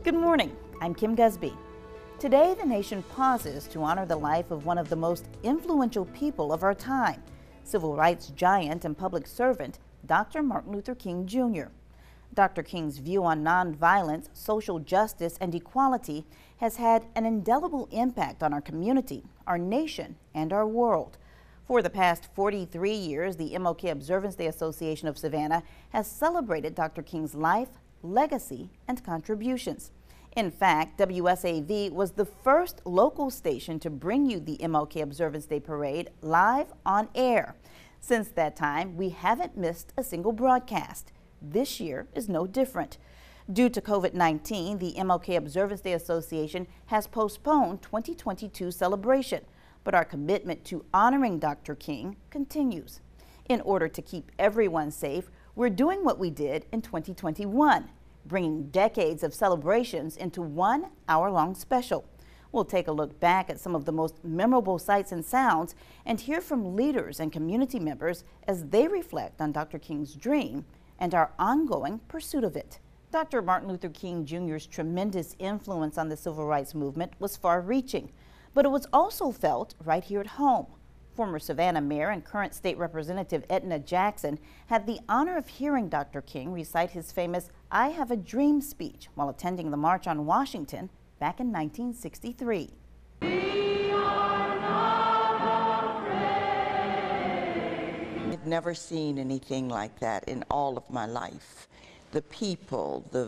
Good morning, I'm Kim Gusby. Today, the nation pauses to honor the life of one of the most influential people of our time, civil rights giant and public servant, Dr. Martin Luther King Jr. Dr. King's view on nonviolence, social justice, and equality has had an indelible impact on our community, our nation, and our world. For the past 43 years, the MLK Observance Day Association of Savannah has celebrated Dr. King's life, legacy, and contributions. In fact, WSAV was the first local station to bring you the MLK Observance Day Parade live on air. Since that time, we haven't missed a single broadcast. This year is no different. Due to COVID-19, the MLK Observance Day Association has postponed 2022 celebration, but our commitment to honoring Dr. King continues. In order to keep everyone safe, we're doing what we did in 2021, bringing decades of celebrations into one hour-long special. We'll take a look back at some of the most memorable sights and sounds and hear from leaders and community members as they reflect on Dr. King's dream and our ongoing pursuit of it. Dr. Martin Luther King Jr.'s tremendous influence on the civil rights movement was far-reaching, but it was also felt right here at home. Former Savannah Mayor and current State Representative Edna Jackson had the honor of hearing Dr. King recite his famous "I Have a Dream" speech while attending the March on Washington back in 1963. We are not afraid. I've never seen anything like that in all of my life. The people, the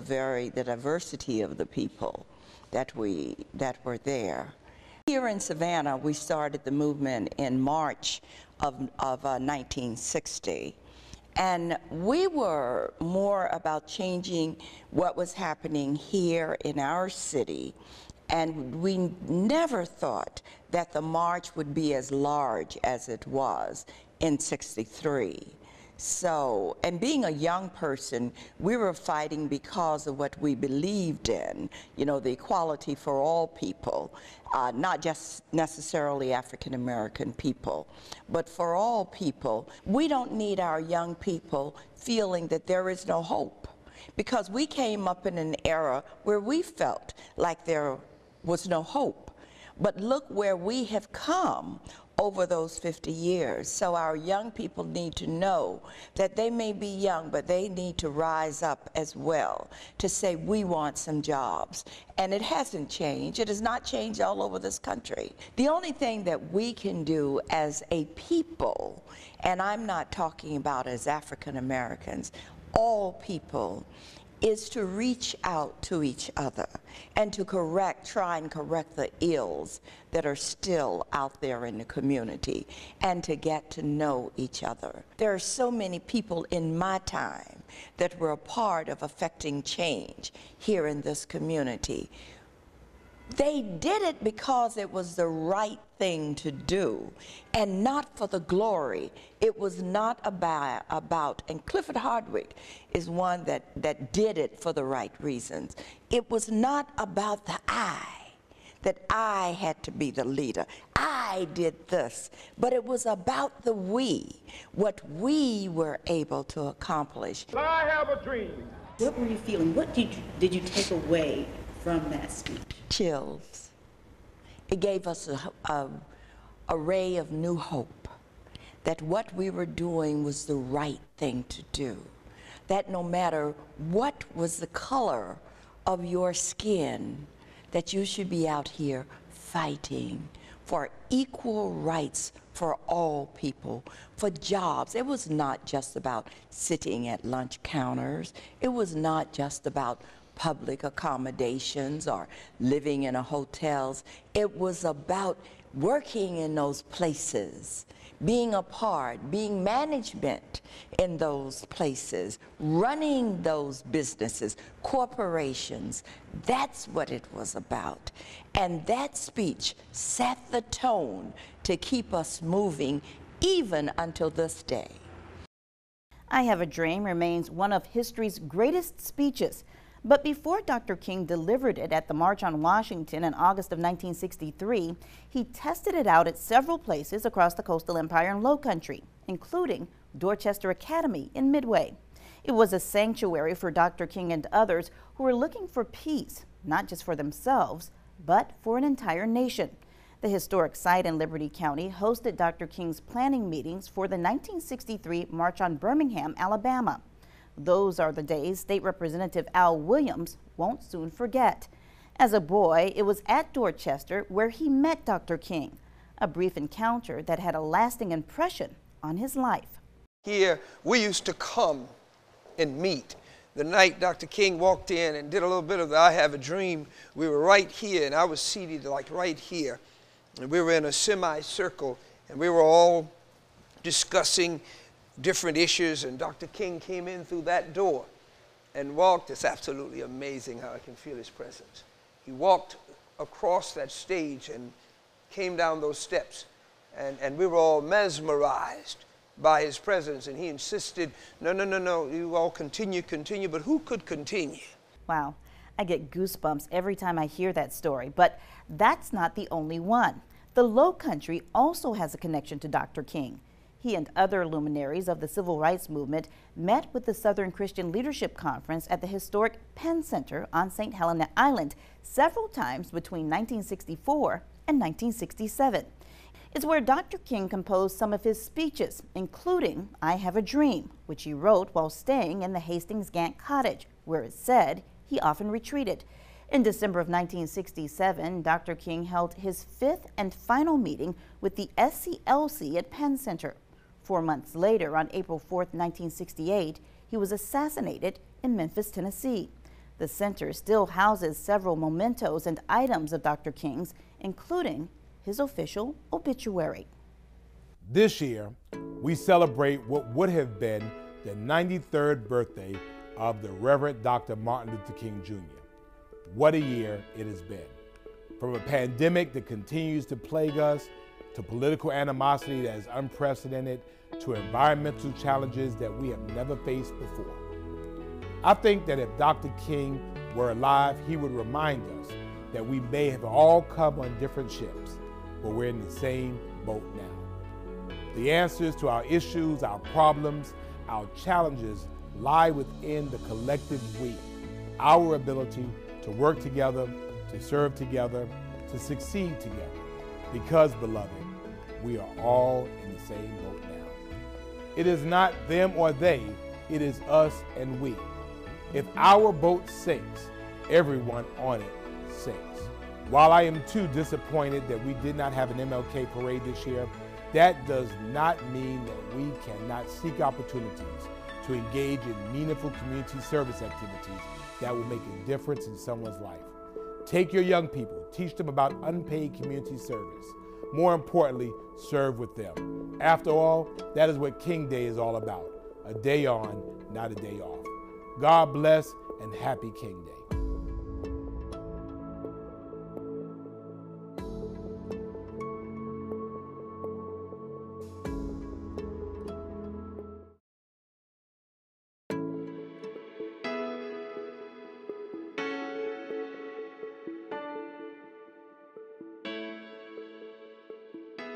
diversity of the people that were there. Here in Savannah, we started the movement in March of 1960. And we were more about changing what was happening here in our city. And we never thought that the march would be as large as it was in '63. So, and being a young person, we were fighting because of what we believed in, you know, the equality for all people, not just necessarily African American people, but for all people. We don't need our young people feeling that there is no hope, because we came up in an era where we felt like there was no hope. But look where we have come over those 50 years. So our young people need to know that they may be young, but they need to rise up as well to say, we want some jobs. And it hasn't changed. It has not changed all over this country. The only thing that we can do as a people, and I'm not talking about as African Americans, all people, is to reach out to each other and to try and correct the ills that are still out there in the community and to get to know each other. There are so many people in my time that were a part of affecting change here in this community. They did it because it was the right thing to do and not for the glory. It was not about, and Clifford Hardwick is one that did it for the right reasons. It was not about the I, that I had to be the leader. I did this, but it was about the we, what we were able to accomplish. I have a dream. What were you feeling? What did you take away from that speech? Chills. It gave us a ray of new hope, that what we were doing was the right thing to do, that no matter what was the color of your skin, that you should be out here fighting for equal rights for all people, for jobs. It was not just about sitting at lunch counters. It was not just about public accommodations or living in hotels. It was about working in those places, being a part, being management in those places, running those businesses, corporations. That's what it was about. And that speech set the tone to keep us moving even until this day. "I Have a Dream" remains one of history's greatest speeches. But before Dr. King delivered it at the March on Washington in August of 1963, he tested it out at several places across the coastal empire and Lowcountry, including Dorchester Academy in Midway. It was a sanctuary for Dr. King and others who were looking for peace, not just for themselves, but for an entire nation. The historic site in Liberty County hosted Dr. King's planning meetings for the 1963 March on Birmingham, Alabama. Those are the days State Representative Al Williams won't soon forget. As a boy, it was at Dorchester where he met Dr. King, a brief encounter that had a lasting impression on his life. Here, we used to come and meet. The night Dr. King walked in and did a little bit of the I Have a Dream, we were right here, and I was seated like right here. And we were in a semicircle, and we were all discussing different issues, and Dr. King came in through that door and walked. It's absolutely amazing how I can feel his presence. He walked across that stage and came down those steps, and we were all mesmerized by his presence, and he insisted, no, you all continue, but who could continue? Wow, I get goosebumps every time I hear that story, but that's not the only one. The Low Country also has a connection to Dr. King. He and other luminaries of the civil rights movement met with the Southern Christian Leadership Conference at the historic Penn Center on St. Helena Island several times between 1964 and 1967. It's where Dr. King composed some of his speeches, including I Have a Dream, which he wrote while staying in the Hastings Gant Cottage, where it said he often retreated. In December of 1967, Dr. King held his fifth and final meeting with the SCLC at Penn Center. 4 months later, on April 4, 1968, he was assassinated in Memphis, Tennessee. The center still houses several mementos and items of Dr. King's, including his official obituary. This year, we celebrate what would have been the 93rd birthday of the Reverend Dr. Martin Luther King Jr. What a year it has been. From a pandemic that continues to plague us, to political animosity that is unprecedented, to environmental challenges that we have never faced before. I think that if Dr. King were alive, he would remind us that we may have all come on different ships, but we're in the same boat now. The answers to our issues, our problems, our challenges lie within the collective we, our ability to work together, to serve together, to succeed together. Because, beloved, we are all in the same boat now. It is not them or they, it is us and we. If our boat sinks, everyone on it sinks. While I am too disappointed that we did not have an MLK parade this year, that does not mean that we cannot seek opportunities to engage in meaningful community service activities that will make a difference in someone's life. Take your young people, teach them about unpaid community service. More importantly, serve with them. After all, that is what King Day is all about. A day on, not a day off. God bless and happy King Day.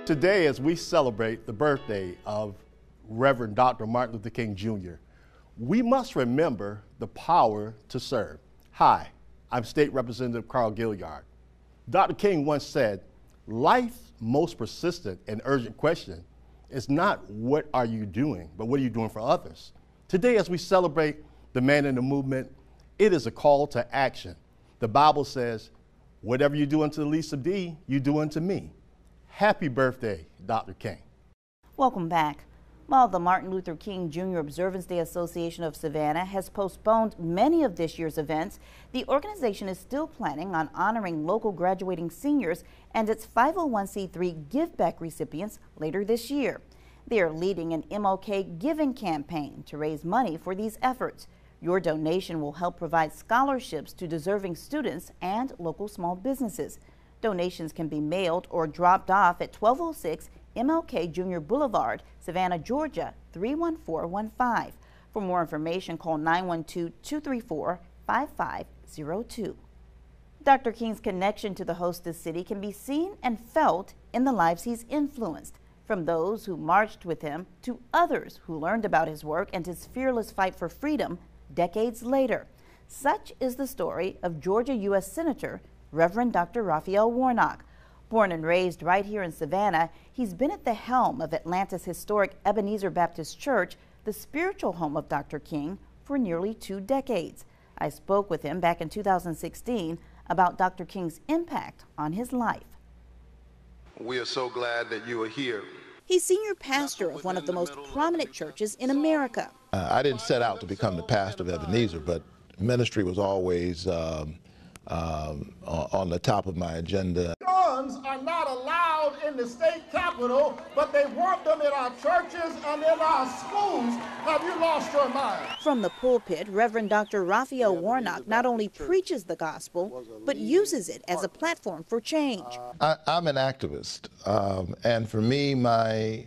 Today, as we celebrate the birthday of Reverend Dr. Martin Luther King Jr., we must remember the power to serve. Hi, I'm State Representative Carl Gilliard. Dr. King once said, life's most persistent and urgent question is not what are you doing, but what are you doing for others? Today, as we celebrate the man in the movement, it is a call to action. The Bible says, whatever you do unto the least of these, you do unto me. Happy birthday, Dr. King. Welcome back. While the Martin Luther King Jr. Observance Day Association of Savannah has postponed many of this year's events, the organization is still planning on honoring local graduating seniors and its 501c3 Give Back recipients later this year. They are leading an MLK giving campaign to raise money for these efforts. Your donation will help provide scholarships to deserving students and local small businesses. Donations can be mailed or dropped off at 1206 MLK Jr. Boulevard, Savannah, Georgia 31415. For more information, call 912-234-5502. Dr. King's connection to the hostess city can be seen and felt in the lives he's influenced, from those who marched with him to others who learned about his work and his fearless fight for freedom decades later. Such is the story of Georgia U.S. Senator Reverend Dr. Raphael Warnock. Born and raised right here in Savannah, he's been at the helm of Atlanta's historic Ebenezer Baptist Church, the spiritual home of Dr. King, for nearly 2 decades. I spoke with him back in 2016 about Dr. King's impact on his life. We are so glad that you are here. He's senior pastor of one of the most prominent churches in America. I didn't set out to become the pastor of Ebenezer, but ministry was always on the top of my agenda. Guns are not allowed in the state capitol, but they want them in our churches and in our schools. Have you lost your mind? From the pulpit, Reverend Dr. Raphael Warnock not only preaches the gospel, but uses it as a platform for change. I'm an activist, and for me, my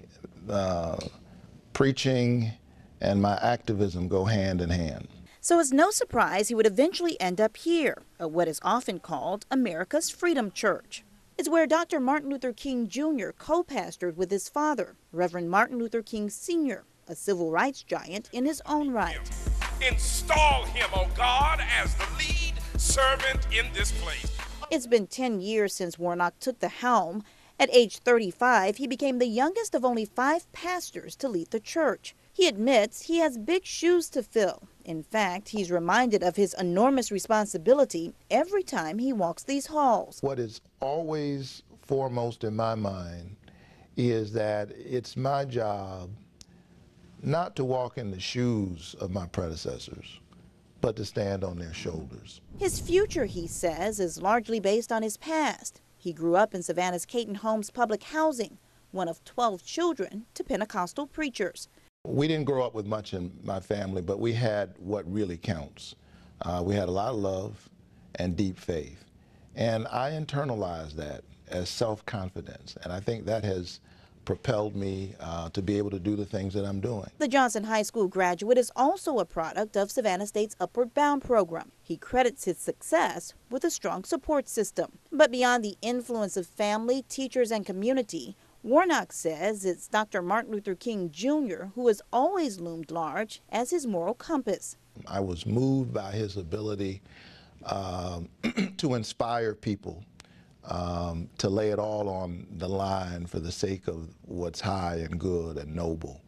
preaching and my activism go hand in hand. So it's no surprise he would eventually end up here, at what is often called America's Freedom Church. It's where Dr. Martin Luther King Jr. co-pastored with his father, Reverend Martin Luther King Sr., a civil rights giant in his own right. Install him, oh God, as the lead servant in this place. It's been 10 years since Warnock took the helm. At age 35, he became the youngest of only 5 pastors to lead the church. He admits he has big shoes to fill. In fact, he's reminded of his enormous responsibility every time he walks these halls. What is always foremost in my mind is that it's my job not to walk in the shoes of my predecessors, but to stand on their shoulders. His future, he says, is largely based on his past. He grew up in Savannah's Caton Homes public housing, one of 12 children to Pentecostal preachers. We didn't grow up with much in my family, but we had what really counts. We had a lot of love and deep faith. And I internalized that as self-confidence, and I think that has propelled me to be able to do the things that I'm doing. The Johnson High School graduate is also a product of Savannah State's Upward Bound program. He credits his success with a strong support system. But beyond the influence of family, teachers, and community, Warnock says it's Dr. Martin Luther King Jr. who has always loomed large as his moral compass. I was moved by his ability to inspire people, to lay it all on the line for the sake of what's high and good and noble,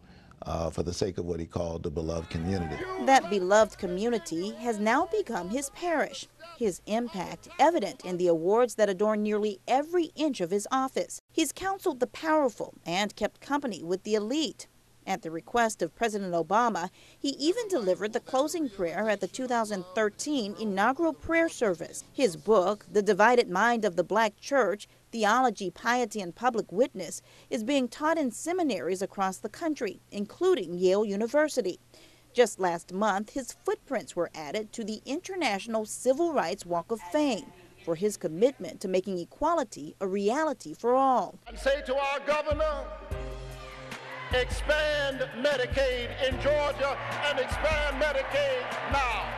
for the sake of what he called the beloved community. That beloved community has now become his parish. His impact evident in the awards that adorn nearly every inch of his office. He's counseled the powerful and kept company with the elite. At the request of President Obama, he even delivered the closing prayer at the 2013 inaugural prayer service. His book, The Divided Mind of the Black Church, Theology, Piety, and Public Witness, is being taught in seminaries across the country, including Yale University. Just last month, his footprints were added to the International Civil Rights Walk of Fame for his commitment to making equality a reality for all. And say to our governor, expand Medicaid in Georgia and expand Medicaid now.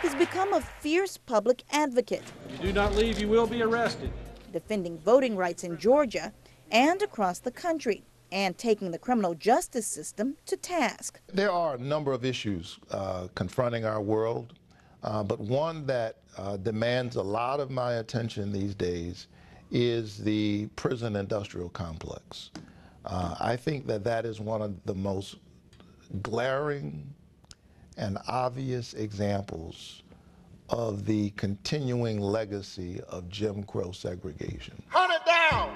He's become a fierce public advocate. If you do not leave, you will be arrested. Defending voting rights in Georgia and across the country, and taking the criminal justice system to task. There are a number of issues confronting our world, but one that demands a lot of my attention these days is the prison industrial complex. I think that that is one of the most glaring and obvious examples of the continuing legacy of Jim Crow segregation. Hunted down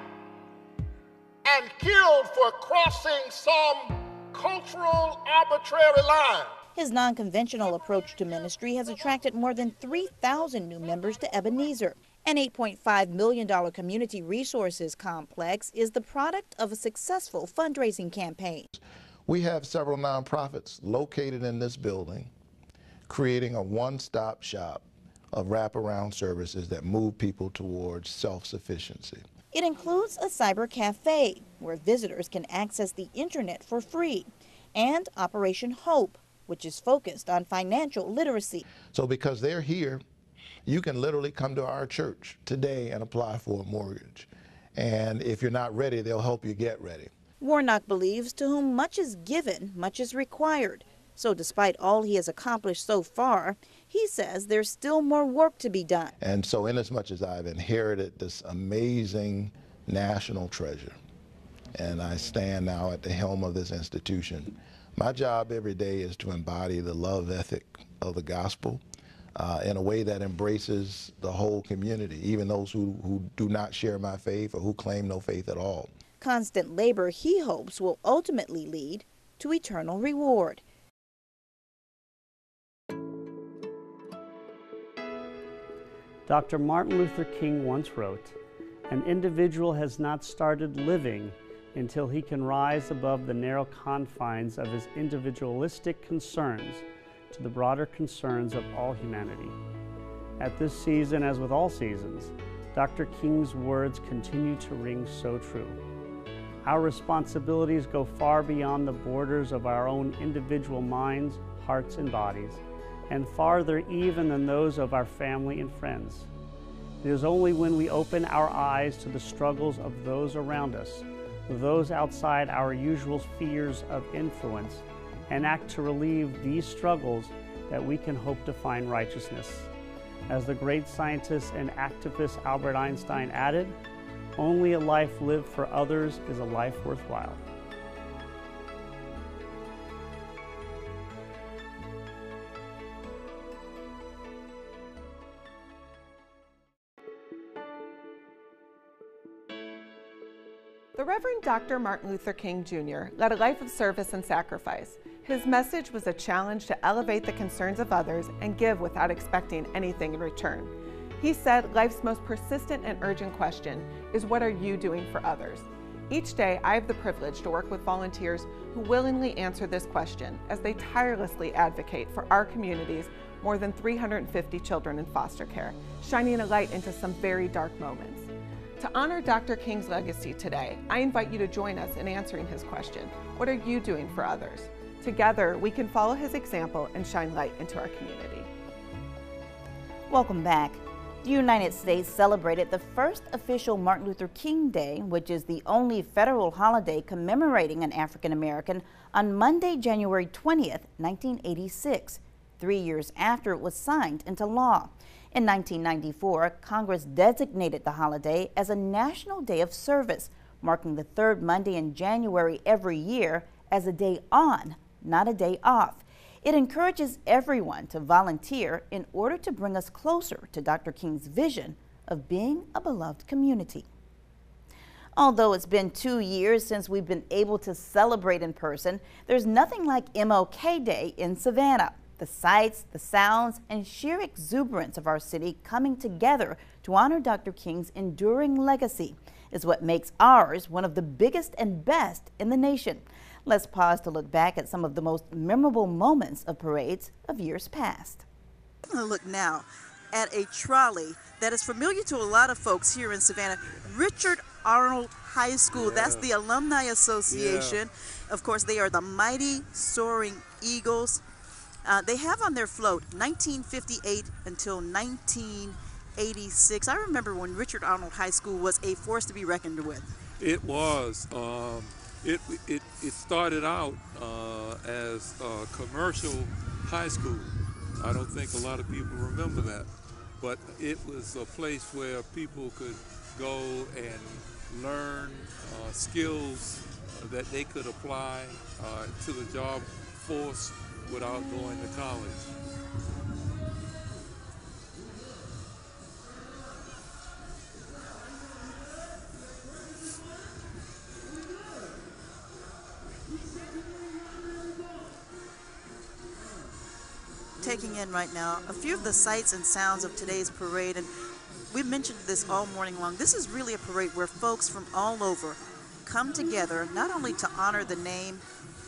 and killed for crossing some cultural arbitrary line. His non-conventional approach to ministry has attracted more than 3,000 new members to Ebenezer. An $8.5 million community resources complex is the product of a successful fundraising campaign. We have several nonprofits located in this building, creating a one-stop shop of wraparound services that move people towards self-sufficiency. It includes a cyber cafe where visitors can access the internet for free, and Operation Hope, which is focused on financial literacy. So because they're here, you can literally come to our church today and apply for a mortgage. And if you're not ready, they'll help you get ready. Warnock believes to whom much is given, much is required. So despite all he has accomplished so far, he he says there's still more work to be done. And so inasmuch as I've inherited this amazing national treasure, and I stand now at the helm of this institution, my job every day is to embody the love ethic of the gospel in a way that embraces the whole community, even those who do not share my faith or who claim no faith at all. Constant labor, he hopes, will ultimately lead to eternal reward. Dr. Martin Luther King once wrote, "An individual has not started living until he can rise above the narrow confines of his individualistic concerns to the broader concerns of all humanity." At this season, as with all seasons, Dr. King's words continue to ring so true. Our responsibilities go far beyond the borders of our own individual minds, hearts, and bodies, and farther even than those of our family and friends. It is only when we open our eyes to the struggles of those around us, those outside our usual spheres of influence, and act to relieve these struggles that we can hope to find righteousness. As the great scientist and activist Albert Einstein added, "Only a life lived for others is a life worthwhile." The Reverend Dr. Martin Luther King Jr. led a life of service and sacrifice. His message was a challenge to elevate the concerns of others and give without expecting anything in return. He said life's most persistent and urgent question is, what are you doing for others? Each day, I have the privilege to work with volunteers who willingly answer this question as they tirelessly advocate for our community's more than 350 children in foster care, shining a light into some very dark moments. To honor Dr. King's legacy today, I invite you to join us in answering his question, what are you doing for others? Together, we can follow his example and shine light into our community. Welcome back. The United States celebrated the first official Martin Luther King Day, which is the only federal holiday commemorating an African American, on Monday, January 20th, 1986, 3 years after it was signed into law. In 1994, Congress designated the holiday as a National Day of Service, marking the third Monday in January every year as a day on, not a day off. It encourages everyone to volunteer in order to bring us closer to Dr. King's vision of being a beloved community. Although it's been 2 years since we've been able to celebrate in person, there's nothing like MLK Day in Savannah. The sights, the sounds, and sheer exuberance of our city coming together to honor Dr. King's enduring legacy is what makes ours one of the biggest and best in the nation. Let's pause to look back at some of the most memorable moments of parades of years past. I'm going to look now at a trolley that is familiar to a lot of folks here in Savannah. Richard Arnold High School, that's the Alumni Association. Of course, they are the mighty Soaring Eagles. They have on their float 1958 until 1986. I remember when Richard Arnold High School was a force to be reckoned with. It was. It started out as a commercial high school. I don't think a lot of people remember that, but it was a place where people could go and learn skills that they could apply to the job force without going to college. Taking in right now a few of the sights and sounds of today's parade, and we mentioned this all morning long. This is really a parade where folks from all over come together not only to honor the name,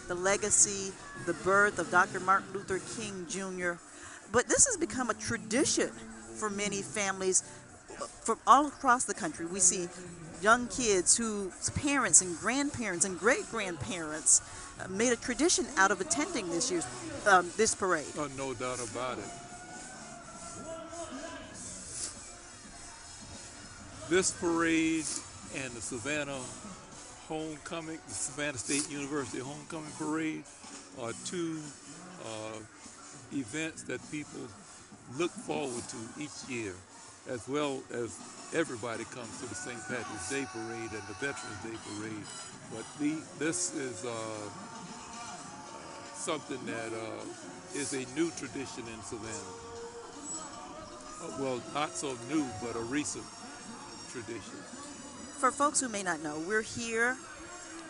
the legacy, the birth of Dr. Martin Luther King Jr., but this has become a tradition for many families from all across the country. We see young kids whose parents and grandparents and great-grandparents made a tradition out of attending this year's this parade. Oh, no doubt about it. This parade and the Savannah Homecoming, the Savannah State University Homecoming Parade are two events that people look forward to each year, as well as everybody comes to the St. Patrick's Day Parade and the Veterans Day Parade. But this is something that is a new tradition in Savannah. Well, not so new, but a recent tradition. For folks who may not know, we're here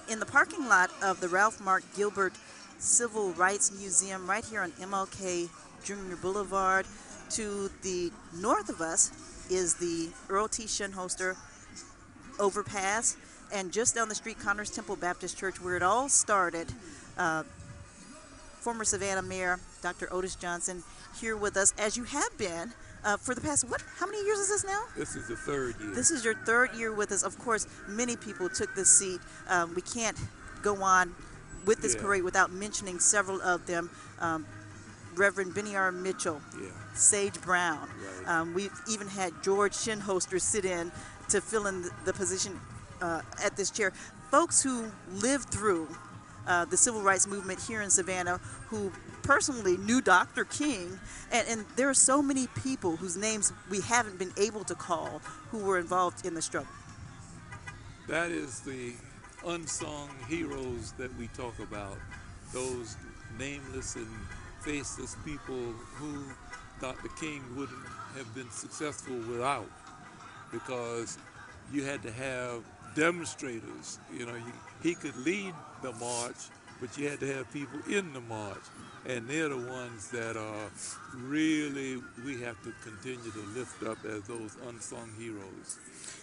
in the parking lot of the Ralph Mark Gilbert Civil Rights Museum right here on MLK Jr. Boulevard. To the north of us is the Earl T. Shinholster overpass, and just down the street, Connors Temple Baptist Church, where it all started. Former Savannah Mayor Dr. Otis Johnson here with us, as you have been for the past, how many years is this now? This is the third year. This is your third year with us. Of course, many people took this seat. We can't go on with this parade without mentioning several of them. Reverend Benny R. Mitchell, Sage Brown. Right. We've even had George Shinholster sit in to fill in the position at this chair. Folks who lived through the civil rights movement here in Savannah, who personally knew Dr. King, and there are so many people whose names we haven't been able to call who were involved in the struggle. That is the unsung heroes that we talk about, those nameless and faceless people who Dr. King wouldn't have been successful without, because you had to have demonstrators. You know, he could lead the march, but you had to have people in the march, and they're the ones that really we have to continue to lift up as those unsung heroes.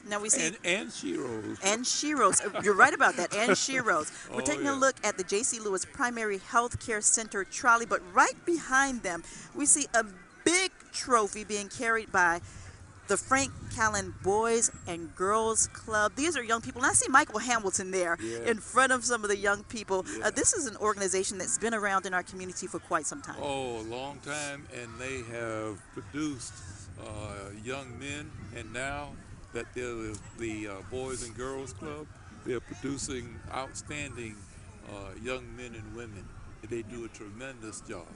Now we see and sheroes. And sheroes. You're right about that. And sheroes. We're taking a look at the J.C. Lewis Primary Health Care Center trolley, but right behind them, we see a big trophy being carried by the Frank Callan Boys and Girls Club. These are young people, and I see Michael Hamilton there in front of some of the young people. This is an organization that's been around in our community for quite some time. Oh, a long time, and they have produced young men, and now that they're the Boys and Girls Club, they're producing outstanding young men and women. They do a tremendous job.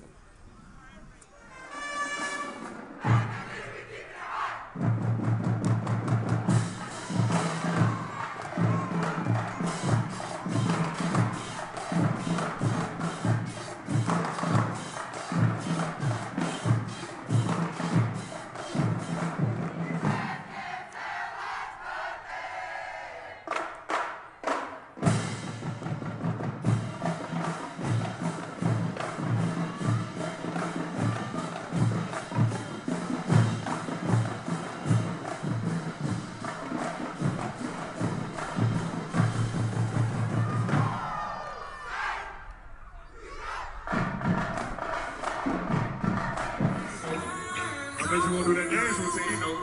I bet you won't do that dance routine, though.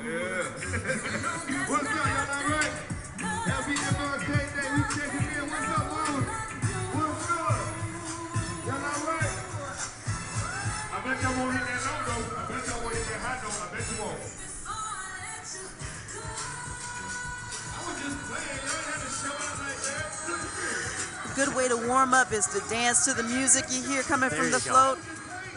Yeah. What's up, y'all all right? Happy MLK Day. We checking in. What's up, Arnold? What's good? Y'all all right? I bet y'all won't hit that low, though. I bet y'all won't hit that high, though. I bet you won't. I was just playing. Y'all had to show out like that. A good way to warm up is to dance to the music you hear coming from the float.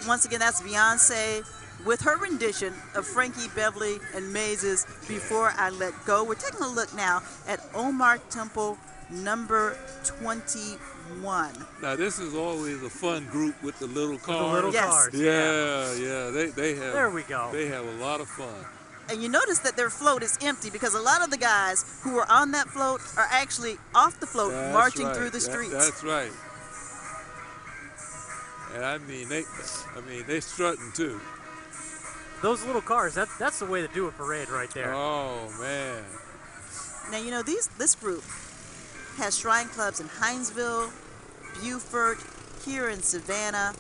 Once again, that's Beyonce with her rendition of Frankie Beverly and Maze's Before I Let Go. We're taking a look now at Omar Temple number 21. Now this is always a fun group with the little cars. The little cars. Yeah. They have. There we go. They have a lot of fun. And you notice that their float is empty because a lot of the guys who were on that float are actually off the float, marching through the streets. That's right. And I mean they strutting too. Those little cars, that's the way to do a parade right there. Oh man. Now you know this group has shrine clubs in Hinesville, Beaufort, here in Savannah.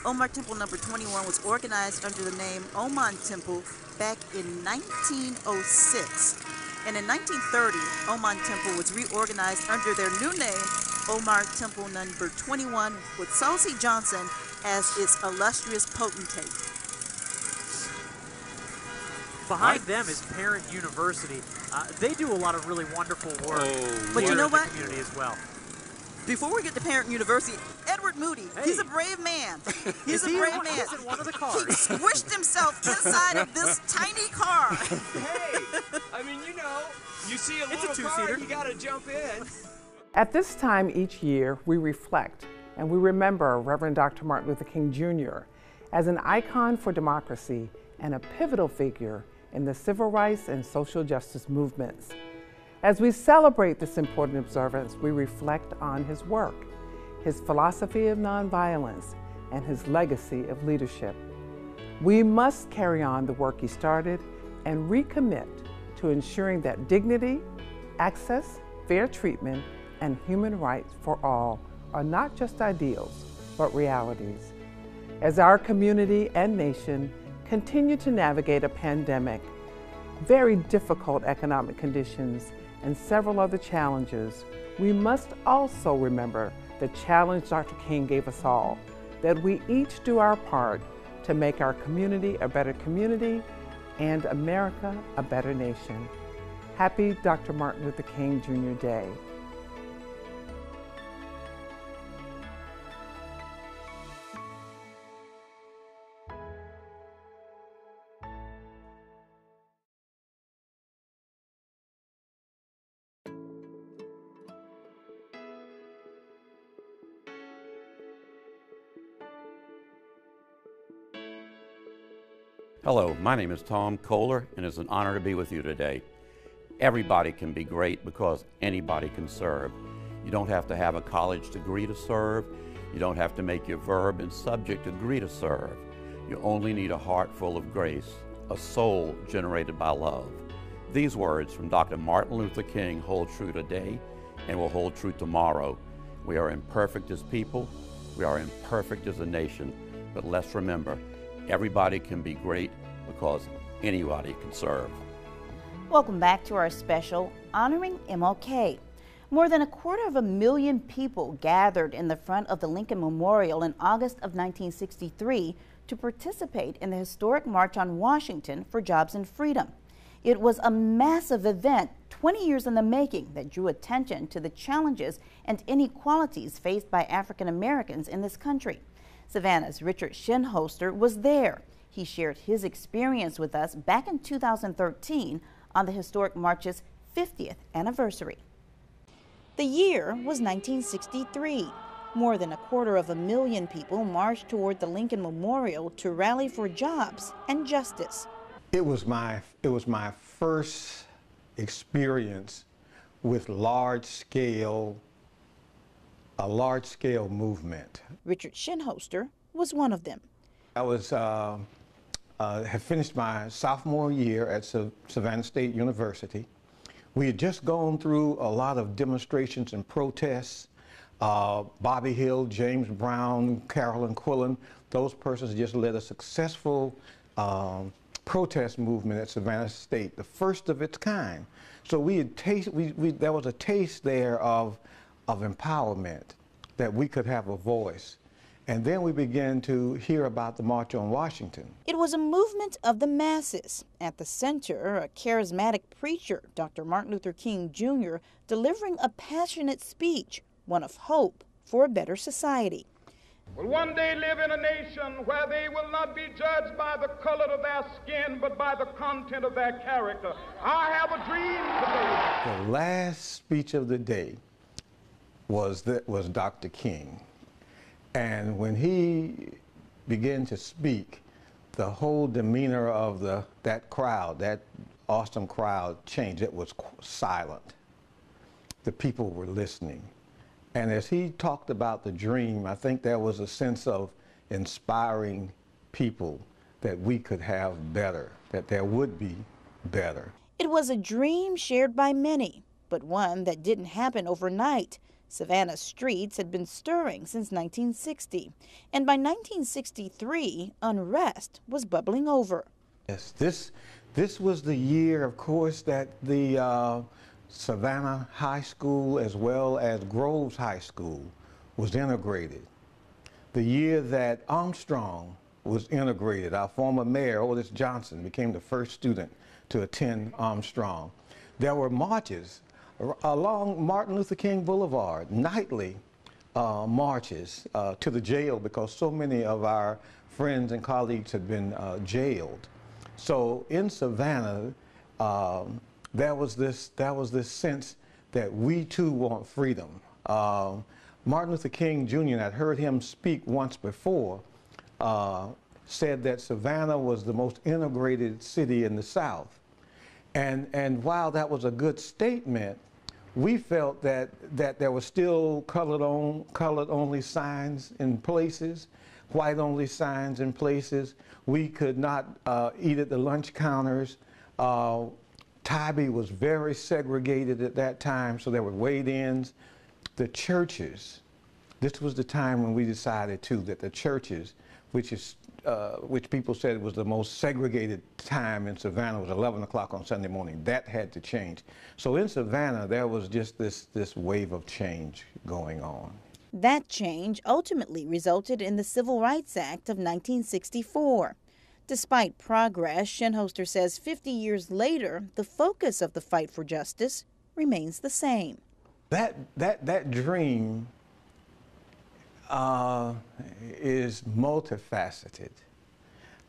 Omar Temple number 21 was organized under the name Oman Temple back in 1906. And in 1930, Oman Temple was reorganized under their new name, Omar Temple number 21, with Saucy Johnson as its illustrious potentate. Behind them is Parent University. They do a lot of really wonderful work But you know in the what? community as well. Before we get to Parent University, Edward Edward Moody. Hey. He's a brave man. He's a Is he brave in man. He's in one of the cars. He squished himself inside of this tiny car. Hey, I mean, you know, you see a little car, you gotta jump in. At this time each year, we reflect and we remember Reverend Dr. Martin Luther King Jr. as an icon for democracy and a pivotal figure in the civil rights and social justice movements. As we celebrate this important observance, we reflect on his work, his philosophy of nonviolence, and his legacy of leadership. We must carry on the work he started and recommit to ensuring that dignity, access, fair treatment, and human rights for all are not just ideals, but realities. As our community and nation continue to navigate a pandemic, very difficult economic conditions, and several other challenges, we must also remember the challenge Dr. King gave us all, that we each do our part to make our community a better community and America a better nation. Happy Dr. Martin Luther King Jr. Day. Hello, my name is Tom Kohler, and it's an honor to be with you today. Everybody can be great because anybody can serve. You don't have to have a college degree to serve. You don't have to make your verb and subject agree to serve. You only need a heart full of grace, a soul generated by love. These words from Dr. Martin Luther King hold true today and will hold true tomorrow. We are imperfect as people. We are imperfect as a nation. But let's remember, everybody can be great because anybody can serve. Welcome back to our special honoring MLK. More than 250,000 people gathered in the front of the Lincoln Memorial in August of 1963 to participate in the historic March on Washington for Jobs and Freedom. It was a massive event, 20 years in the making, that drew attention to the challenges and inequalities faced by African Americans in this country. Savannah's Richard Shinholster was there. He shared his experience with us back in 2013 on the historic march's 50th anniversary. The year was 1963. More than 250,000 people marched toward the Lincoln Memorial to rally for jobs and justice. It was my first experience with a large-scale movement. Richard Shinholster was one of them. I had finished my sophomore year at Savannah State University. We had just gone through a lot of demonstrations and protests. Bobby Hill, James Brown, Carolyn Quillen, those persons just led a successful protest movement at Savannah State, the first of its kind. So we had there was a taste there of empowerment, that we could have a voice. And then we began to hear about the March on Washington. It was a movement of the masses. At the center, a charismatic preacher, Dr. Martin Luther King Jr., delivering a passionate speech, one of hope for a better society. Will one day live in a nation where they will not be judged by the color of their skin, but by the content of their character. I have a dream today. The last speech of the day was Dr. King. And when he began to speak, the whole demeanor of that crowd, that awesome crowd, changed. It was silent. The people were listening. And as he talked about the dream, I think there was a sense of inspiring people that we could have better, that there would be better. It was a dream shared by many, but one that didn't happen overnight. Savannah's streets had been stirring since 1960, and by 1963, unrest was bubbling over. Yes, this was the year, of course, that the Savannah High School as well as Groves High School was integrated. The year that Armstrong was integrated. Our former mayor, Otis Johnson, became the first student to attend Armstrong. There were marches along Martin Luther King Boulevard nightly marches to the jail because so many of our friends and colleagues had been jailed. So in Savannah, there was this sense that we too want freedom. Martin Luther King Jr., I'd heard him speak once before, said that Savannah was the most integrated city in the South. And while that was a good statement, we felt that there were still colored-only signs in places, white-only signs in places. We could not eat at the lunch counters. Tybee was very segregated at that time, so there were wait-ins. The churches, this was the time when we decided, too, that the churches, which people said was the most segregated time in Savannah, was 11 o'clock on Sunday morning. That had to change. So in Savannah, there was just this wave of change going on. That change ultimately resulted in the Civil Rights Act of 1964. Despite progress, Shinholster says 50 years later, the focus of the fight for justice remains the same. That dream is multifaceted.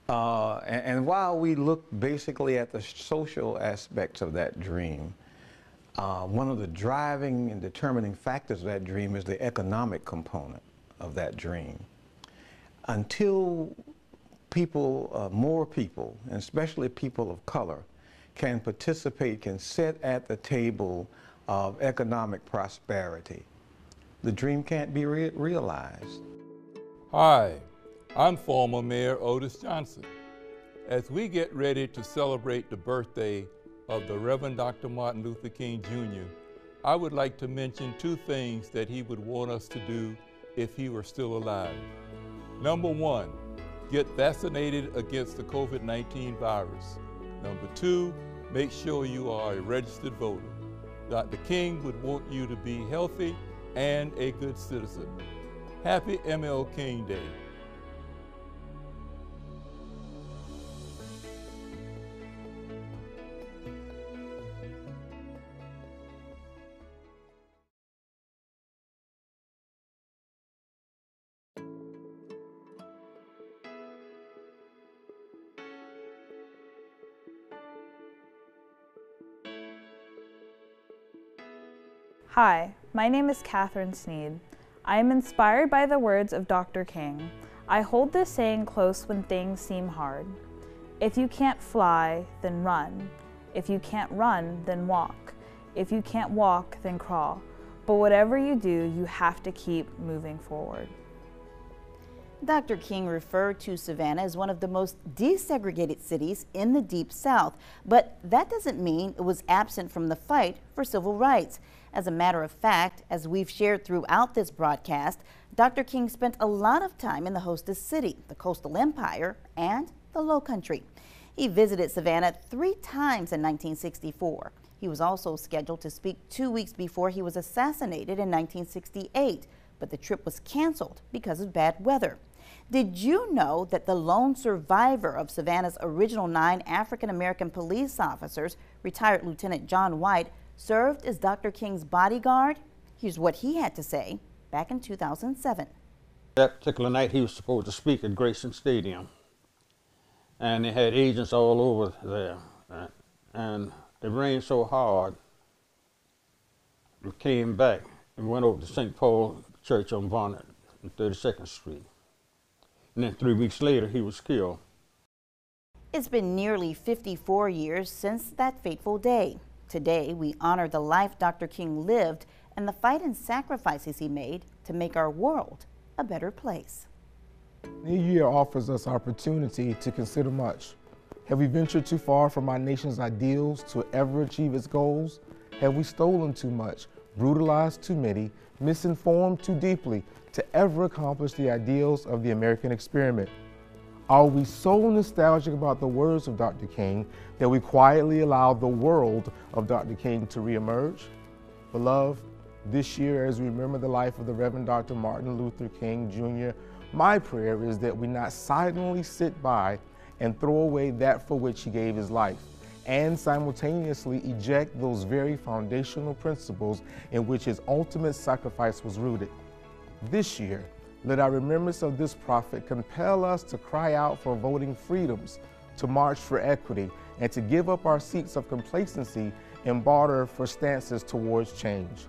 And while we look basically at the social aspects of that dream, one of the driving and determining factors of that dream is the economic component of that dream. Until people, more people, and especially people of color, can participate, can sit at the table of economic prosperity, the dream can't be realized. Hi, I'm former Mayor Otis Johnson. As we get ready to celebrate the birthday of the Reverend Dr. Martin Luther King Jr., I would like to mention two things that he would want us to do if he were still alive. Number one, get vaccinated against the COVID-19 virus. Number two, make sure you are a registered voter. Dr. King would want you to be healthy and a good citizen. Happy MLK Day. Hi, my name is Catherine Sneed. I am inspired by the words of Dr. King. I hold this saying close when things seem hard. If you can't fly, then run. If you can't run, then walk. If you can't walk, then crawl. But whatever you do, you have to keep moving forward. Dr. King referred to Savannah as one of the most desegregated cities in the Deep South, but that doesn't mean it was absent from the fight for civil rights. As a matter of fact, as we've shared throughout this broadcast, Dr. King spent a lot of time in the hostess city, the Coastal Empire, and the Low Country. He visited Savannah 3 times in 1964. He was also scheduled to speak 2 weeks before he was assassinated in 1968, but the trip was canceled because of bad weather. Did you know that the lone survivor of Savannah's original 9 African-American police officers, retired Lieutenant John White, served as Dr. King's bodyguard? Here's what he had to say back in 2007. That particular night he was supposed to speak at Grayson Stadium, and they had agents all over there, and it rained so hard we came back and went over to St. Paul Church on Bonnet on 32nd Street. And then 3 weeks later, he was killed. It's been nearly 54 years since that fateful day. Today, we honor the life Dr. King lived and the fight and sacrifices he made to make our world a better place. New Year offers us opportunity to consider much. Have we ventured too far from our nation's ideals to ever achieve its goals? Have we stolen too much, brutalized too many, misinformed too deeply to ever accomplish the ideals of the American experiment? Are we so nostalgic about the words of Dr. King that we quietly allow the world of Dr. King to reemerge? Beloved, this year, as we remember the life of the Reverend Dr. Martin Luther King Jr., my prayer is that we not silently sit by and throw away that for which he gave his life, and simultaneously eject those very foundational principles in which his ultimate sacrifice was rooted. This year, let our remembrance of this prophet compel us to cry out for voting freedoms, to march for equity, and to give up our seats of complacency and barter for stances towards change.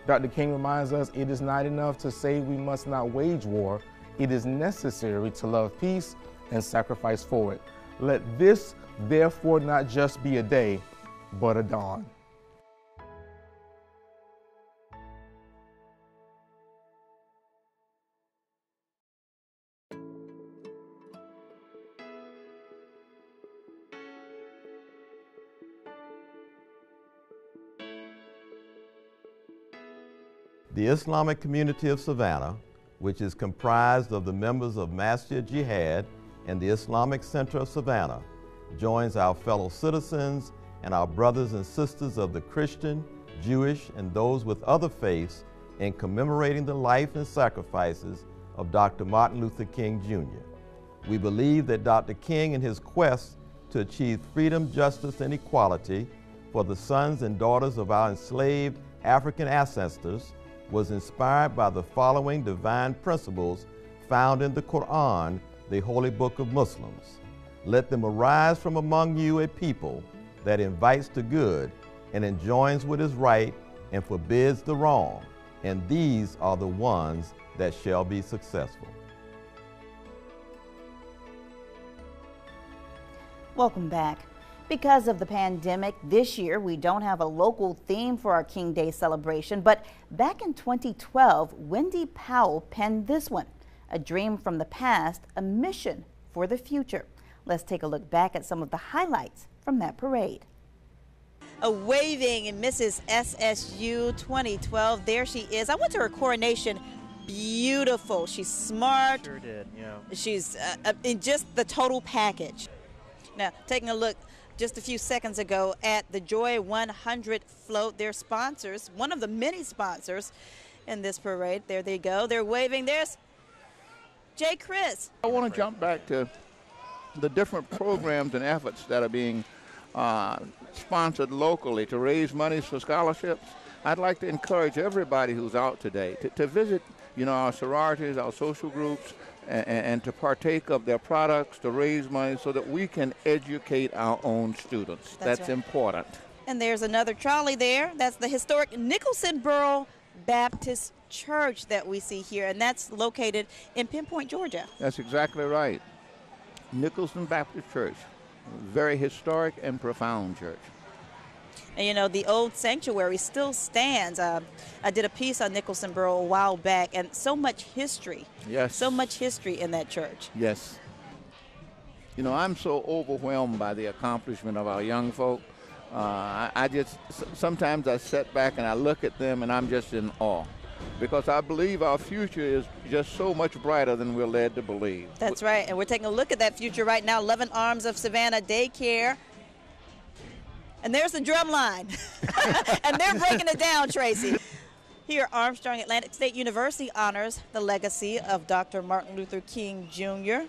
Dr. King reminds us it is not enough to say we must not wage war. It is necessary to love peace and sacrifice for it. Let this, therefore, not just be a day, but a dawn. The Islamic community of Savannah, which is comprised of the members of Masjid Jihad and the Islamic Center of Savannah, joins our fellow citizens and our brothers and sisters of the Christian, Jewish, and those with other faiths in commemorating the life and sacrifices of Dr. Martin Luther King, Jr. We believe that Dr. King, in his quest to achieve freedom, justice, and equality for the sons and daughters of our enslaved African ancestors, was inspired by the following divine principles found in the Quran, the holy book of Muslims. Let them arise from among you a people that invites to good and enjoins what is right and forbids the wrong, and these are the ones that shall be successful. Welcome back. Because of the pandemic, this year we don't have a local theme for our King Day celebration, but back in 2012, Wendy Powell penned this one, A Dream from the Past, a Mission for the Future. Let's take a look back at some of the highlights from that parade. A waving Mrs. SSU 2012. There she is. I went to her coronation. Beautiful. She's smart. Sure did, yeah. She's in just the total package. Now, taking a look just a few seconds ago at the Joy 100 float, their sponsors, one of the many sponsors in this parade. There they go. They're waving. There's Jay Chris. I want to jump back to the different programs and efforts that are being sponsored locally to raise money for scholarships. I'd like to encourage everybody who's out today to visit, our sororities, our social groups, and to partake of their products to raise money so that we can educate our own students. That's right. Important. And there's another trolley there. That's the historic Nicholsonborough Baptist Church that we see here, and that's located in Pinpoint, Georgia. That's exactly right. Nicholson Baptist Church, very historic and profound church. And the old sanctuary still stands. I did a piece on Nicholsonborough a while back, and so much history. Yes. So much history in that church. Yes. I'm so overwhelmed by the accomplishment of our young folk. Sometimes I sit back and I look at them and I'm just in awe, because I believe our future is just so much brighter than we're led to believe. That's right, and we're taking a look at that future right now. 11 Arms of Savannah Daycare. And there's the drum line. And they're breaking it down, Tracy. Here, Armstrong Atlantic State University honors the legacy of Dr. Martin Luther King, Jr.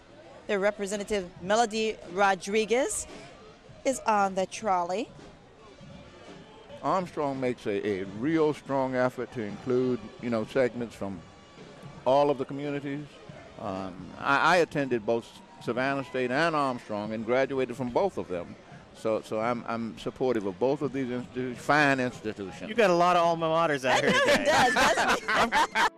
Their representative, Melody Rodriguez, is on the trolley. Armstrong makes a real strong effort to include, segments from all of the communities. I attended both Savannah State and Armstrong and graduated from both of them. So I'm supportive of both of these fine institutions. You got a lot of alma maters out here today. Does, doesn't it?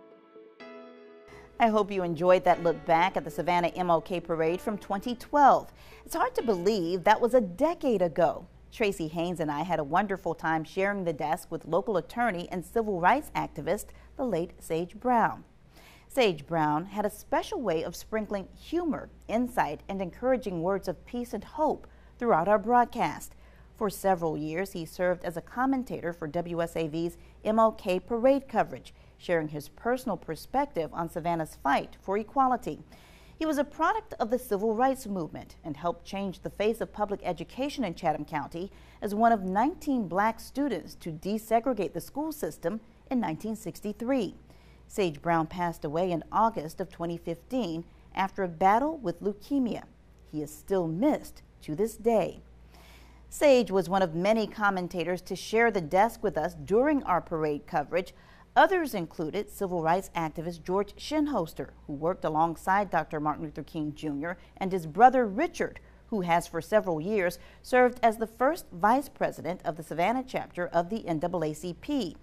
I hope you enjoyed that look back at the Savannah MLK Parade from 2012. It's hard to believe that was a decade ago. Tracy Haynes and I had a wonderful time sharing the desk with local attorney and civil rights activist, the late Sage Brown. Sage Brown had a special way of sprinkling humor, insight, and encouraging words of peace and hope throughout our broadcast. For several years, he served as a commentator for WSAV's MLK Parade coverage, sharing his personal perspective on Savannah's fight for equality. He was a product of the civil rights movement and helped change the face of public education in Chatham County as one of 19 black students to desegregate the school system in 1963. Sage Brown passed away in August of 2015 after a battle with leukemia. He is still missed to this day. Sage was one of many commentators to share the desk with us during our parade coverage. Others included civil rights activist George Shinholster, who worked alongside Dr. Martin Luther King Jr., and his brother Richard, who has for several years served as the first vice president of the Savannah chapter of the NAACP.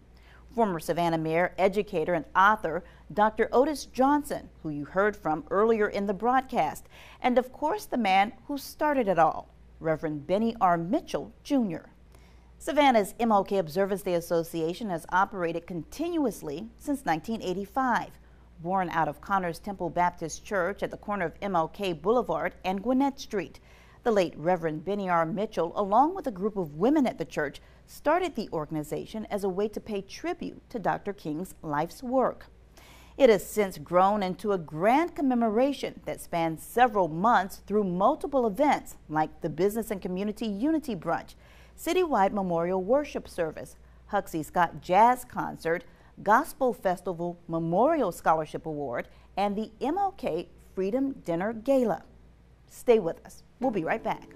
Former Savannah mayor, educator, and author Dr. Otis Johnson, who you heard from earlier in the broadcast, and of course the man who started it all, Reverend Benny R. Mitchell, Jr. Savannah's MLK Observance Day Association has operated continuously since 1985. Born out of Connors Temple Baptist Church at the corner of MLK Boulevard and Gwinnett Street, the late Reverend Benny R. Mitchell, along with a group of women at the church, started the organization as a way to pay tribute to Dr. King's life's work. It has since grown into a grand commemoration that spans several months through multiple events like the Business and Community Unity Brunch, Citywide Memorial Worship Service, Huxley Scott Jazz Concert, Gospel Festival Memorial Scholarship Award, and the MLK Freedom Dinner Gala. Stay with us. We'll be right back.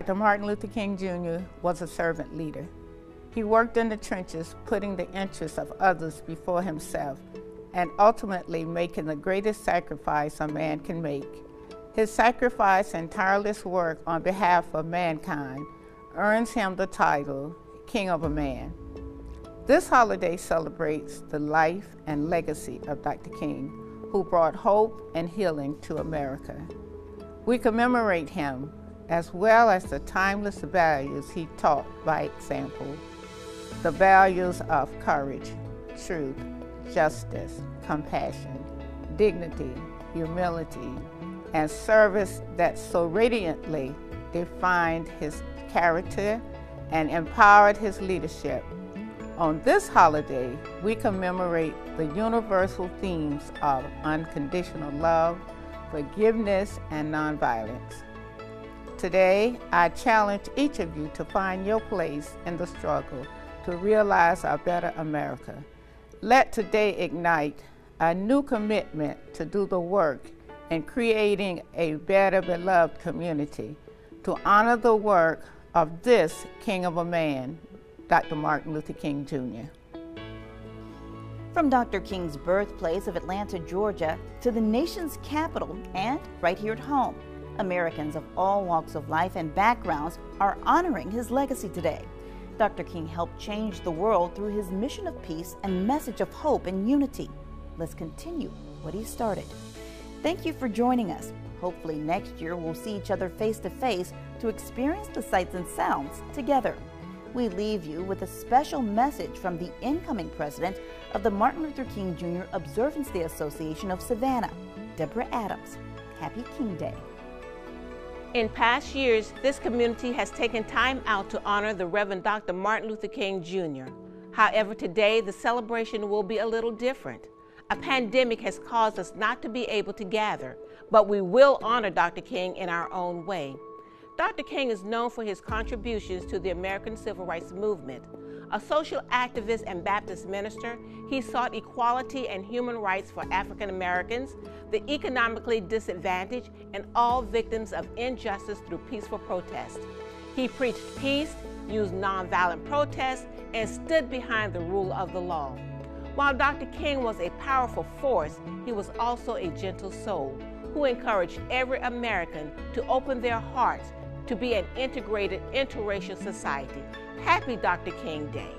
Dr. Martin Luther King Jr. was a servant leader. He worked in the trenches, putting the interests of others before himself, and ultimately making the greatest sacrifice a man can make. His sacrifice and tireless work on behalf of mankind earns him the title King of a Man. This holiday celebrates the life and legacy of Dr. King, who brought hope and healing to America. We commemorate him as well as the timeless values he taught by example, the values of courage, truth, justice, compassion, dignity, humility, and service that so radiantly defined his character and empowered his leadership. On this holiday, we commemorate the universal themes of unconditional love, forgiveness, and nonviolence. Today, I challenge each of you to find your place in the struggle to realize a better America. Let today ignite a new commitment to do the work in creating a better beloved community, to honor the work of this King of a Man, Dr. Martin Luther King Jr. From Dr. King's birthplace of Atlanta, Georgia, to the nation's capital and right here at home, Americans of all walks of life and backgrounds are honoring his legacy today. Dr. King helped change the world through his mission of peace and message of hope and unity. Let's continue what he started. Thank you for joining us. Hopefully next year we'll see each other face to face to experience the sights and sounds together. We leave you with a special message from the incoming president of the Martin Luther King Jr. Observance Day Association of Savannah, Deborah Adams. Happy King Day. In past years, this community has taken time out to honor the Reverend Dr. Martin Luther King Jr. However, today the celebration will be a little different. A pandemic has caused us not to be able to gather, but we will honor Dr. King in our own way. Dr. King is known for his contributions to the American Civil Rights Movement. A social activist and Baptist minister, he sought equality and human rights for African Americans, the economically disadvantaged, and all victims of injustice through peaceful protest. He preached peace, used nonviolent protest, and stood behind the rule of the law. While Dr. King was a powerful force, he was also a gentle soul who encouraged every American to open their hearts to be an integrated interracial society. Happy Dr. King Day.